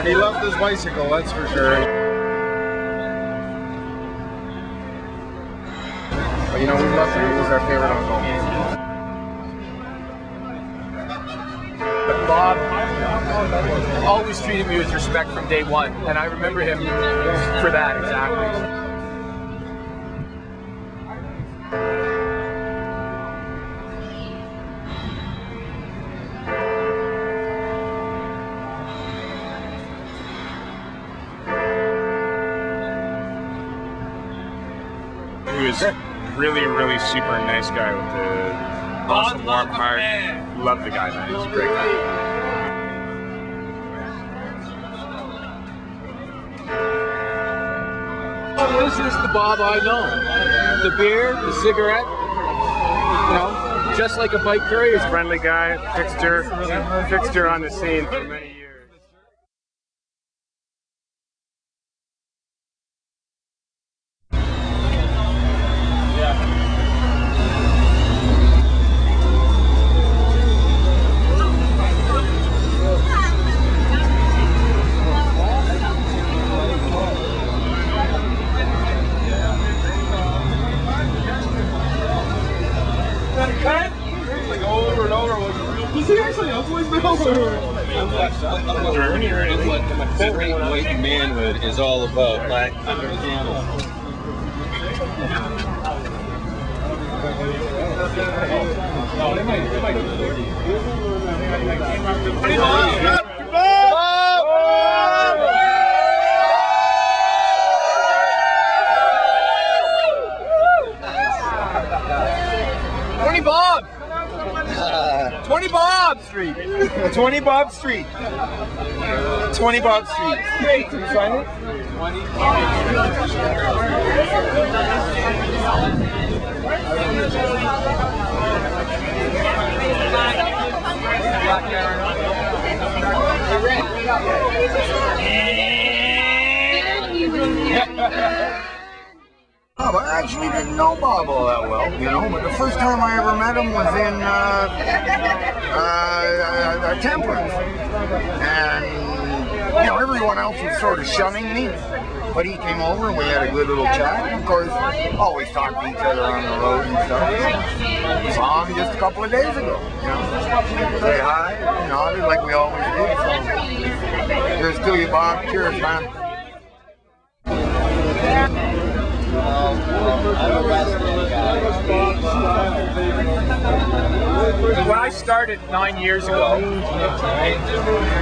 He loved his bicycle, that's for sure. But you know, we loved him. He was our favorite uncle. But Bob always treated me with respect from day one, and I remember him for that exactly. He was really super nice guy with the awesome warm heart. Love the guy, man. He's a great guy. This is the Bob I know. The beer, the cigarette, you know, just like a bike courier. Friendly guy, fixture on the scene for many years. What manhood is all about. Like, Bob! 20 Bob Street! 20 Bob Street. 20 Bob Street. Did you find it? Bob, I actually didn't know Bob all that well, you know, but the first time I ever met him was in Temperance. And, you know, everyone else was sort of shunning me, but he came over and we had a good little chat. And of course, always talked to each other on the road and stuff. Saw him just a couple of days ago, you know. Say hi, nodded like we always do. So, cheers to you, Bob. Cheers, man. When I started 9 years ago,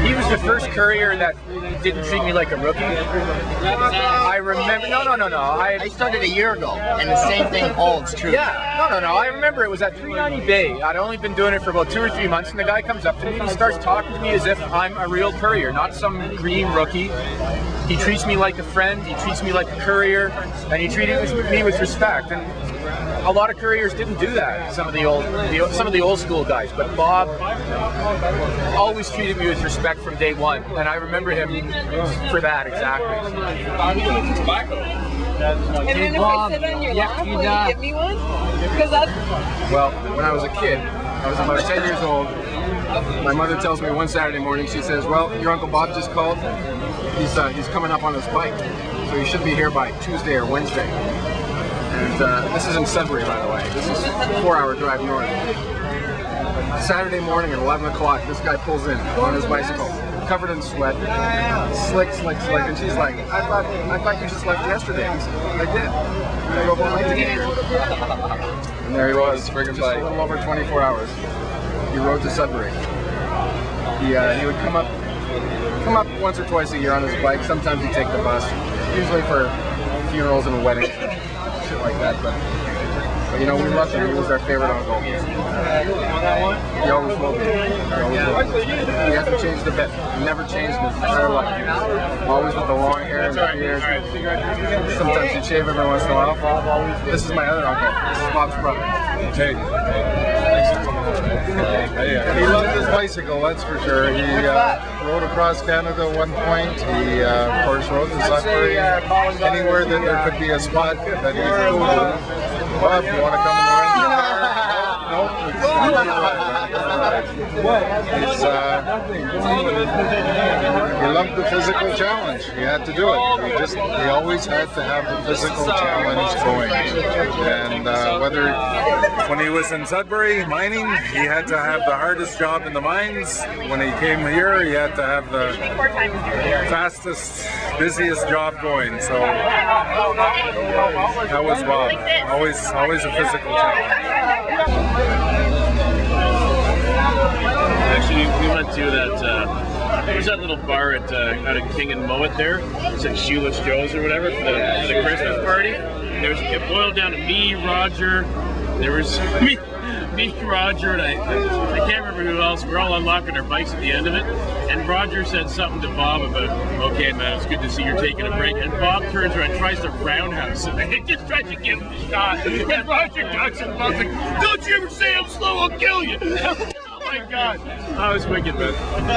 he was the first courier that didn't treat me like a rookie. I remember, no. I started a year ago, and the same thing holds true. Yeah, no. I remember it was at 390 Bay. I'd only been doing it for about 2 or 3 months, and the guy comes up to me and he starts talking to me as if I'm a real courier, not some green rookie. He treats me like a friend, he treats me like a courier, and he treated me with respect. And a lot of couriers didn't do that. Some of the old school guys, but Bob always treated me with respect from day one, and I remember him for that exactly. And then if I sit on your lap, will you give me one? Because that's... Well, when I was a kid, I was about 10 years old. My mother tells me one Saturday morning, she says, well, your Uncle Bob just called. He's coming up on his bike, so he should be here by Tuesday or Wednesday. And this is in Sudbury, by the way. This is a 4-hour drive north. Saturday morning at 11 o'clock, this guy pulls in on his bicycle, covered in sweat, slick, and she's like, I thought you just left yesterday. He said, I did. I drove all night to get here. And there he was, just a little over 24 hours. He rode to Sudbury. He would come up once or twice a year on his bike. Sometimes he'd take the bus, usually for funerals and weddings, shit like that. But you know, we loved him. He was our favorite uncle. He always will be. He hasn't changed a bit. He never changed in his entire life. Always with the long hair and the beard. Sometimes he'd shave every once in a while. This is my other uncle. This is Bob's brother. Jake. He loved his bicycle, that's for sure. He rode across Canada at one point. He, of course, rode to Sudbury. Anywhere that there could be a spot that he's cool with. Bob, you want to come in the He loved the physical challenge. He had to do it. He always had to have the physical challenge going. And whether when he was in Sudbury mining, he had to have the hardest job in the mines. When he came here, he had to have the fastest, busiest job going. So that was Bob. Always a physical challenge. Actually, we went to that. There's that little bar at out of King and Mowat there. It's like Shoeless Joe's or whatever for the Christmas party. It boiled down to me, Roger. There was me, Roger, and I can't remember who else. We're all unlocking our bikes at the end of it. And Roger said something to Bob about, okay, man, it's good to see you're taking a break. And Bob turns around and tries to roundhouse him. He just tries to give him a shot. And Roger ducks and Bob's like, don't you ever say I'm slow, I'll kill you. Oh my God. I was wicked, man.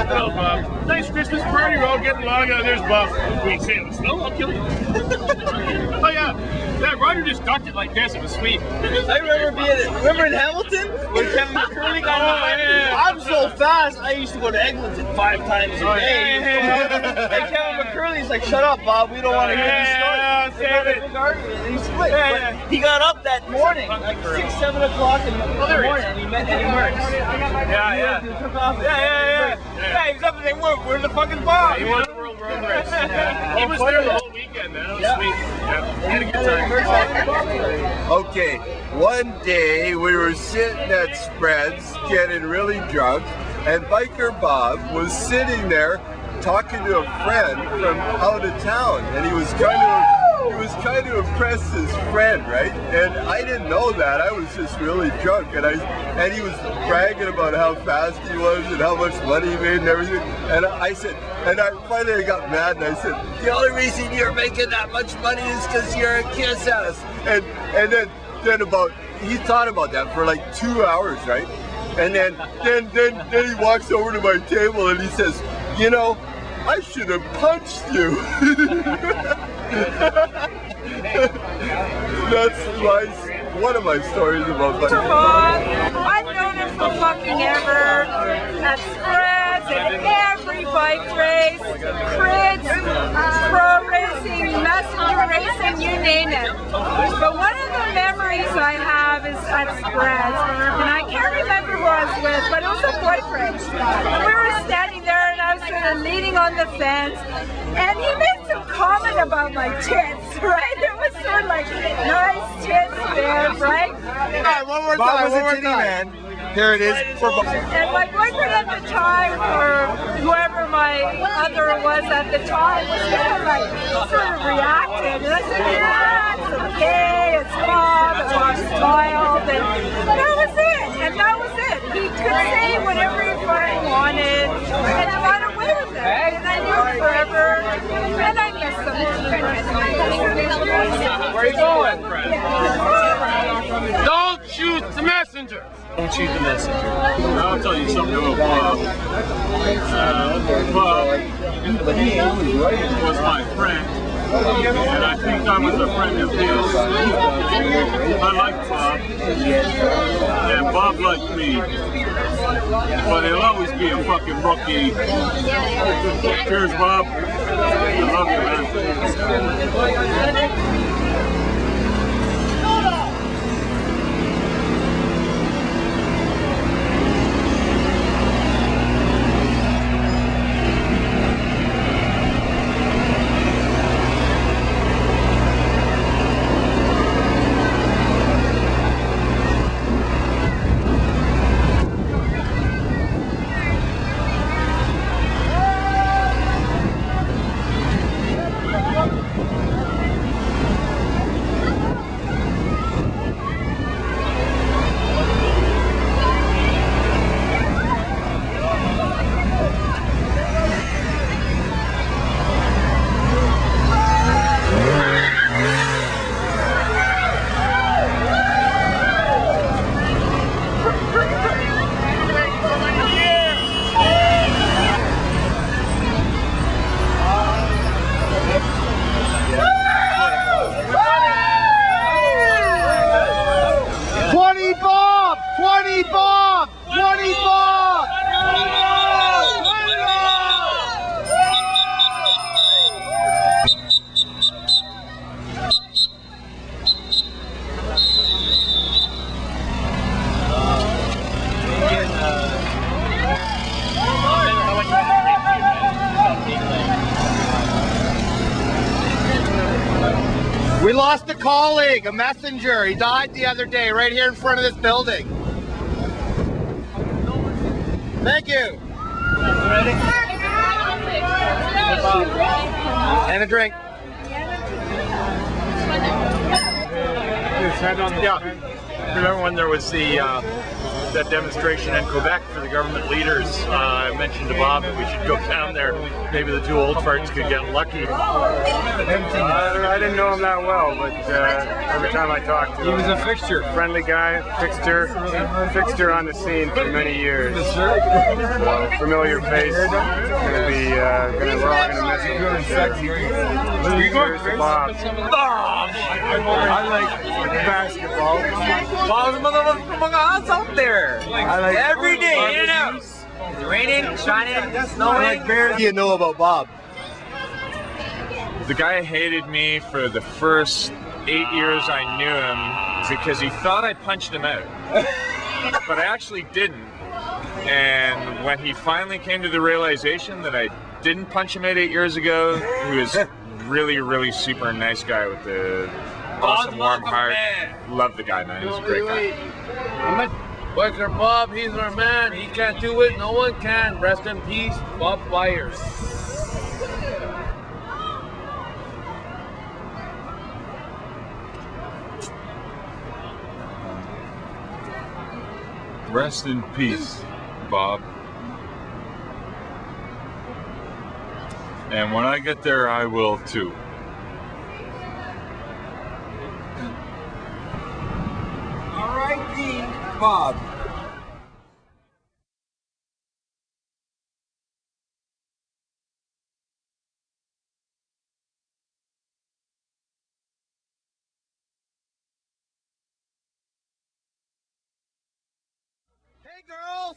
Well, Bob, nice Christmas party. We're all getting along. There's Bob. Wait, say I'm slow, I'll kill you. Oh, yeah. Yeah, Roger just ducked it like this. It was sweet. I remember in Hamilton when Kevin McCurley got on the yeah. I'm so fast. I used to go to Eglinton 5 times a day. And Kevin McCurley's like, shut up, Bob. We don't want to hear this story. Save it. And he split. But he got up that morning, like 6, 7 o'clock in the morning, and he met Eddie Merckx. Yeah. He took off. Yeah, he's up and saying, where's the fucking Bob? He won the world road race. He was there the whole weekend, man. It was sweet. Yeah, we had a good time. Okay, one day we were sitting at Spreads getting really drunk, and Biker Bob was sitting there talking to a friend from out of town, and he was trying to impress his friend, right? And I didn't know that. I was just really drunk, and he was bragging about how fast he was and how much money he made and everything. And I said, finally I got mad and I said, the only reason you're making that much money is because you're a kiss ass. And then he thought about that for like 2 hours, right? And then he walks over to my table and he says, you know, I should have punched you. That's one of my stories about Biker Bob. I've known him for fucking ever. At Spreads, at every bike race, Crids, pro racing, messenger racing, you name it. But one of the memories I have is at Spreads, and I can't remember who I was with, but it was a boyfriend. We were standing there and I was sort of leaning on the fence, and he made some comment about my tits, right? It was sort of like, nice tits, babe, right? One more time, one more time. Here it is. And my boyfriend at the time, or whoever my other was at the time, was kind of like, sort of reacted. And I said, yeah, it's okay, it's Bob, and I smiled, and that was it. And that was it. He could say whatever he fucking wanted, and I got away with it. And I knew him forever, and I miss him. Where are you going, Fred? Don't shoot the messenger. Don't shoot the messenger. I'll tell you something about Bob. Bob was my friend, and I think I was a friend of his. I liked Bob, and Bob liked me. But he'll always be a fucking rookie. Cheers, Bob. I love you, man. colleague, a messenger. He died the other day right here in front of this building. Thank you. And a drink. Remember when there was that demonstration in Quebec for the government leaders? I mentioned to Bob that we should go down there. Maybe the two old farts could get lucky. I didn't know him that well, but every time I talked to him, he was a fixture. Friendly guy, fixture on the scene for many years. Familiar face. We're all gonna miss him. Here's to Bob. I like basketball. Bob's mga ass out there. I like every day, in and out. It's raining, shining, snowing. What do you know about Bob? The guy hated me for the first 8 years I knew him because he thought I punched him out. But I actually didn't. And when he finally came to the realization that I didn't punch him out 8 years ago, he was really, really super nice guy with the awesome warm heart. Love the guy, man. He's a great guy. Biker Bob, he's our man. He can't do it. No one can. Rest in peace, Bob Byers. Rest in peace, Bob. And when I get there, I will too. R.I.P. Bob. Hey girls!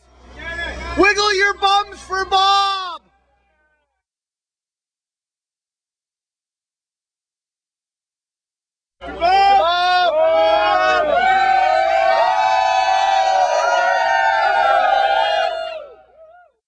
Wiggle your bums for Bob! Goodbye!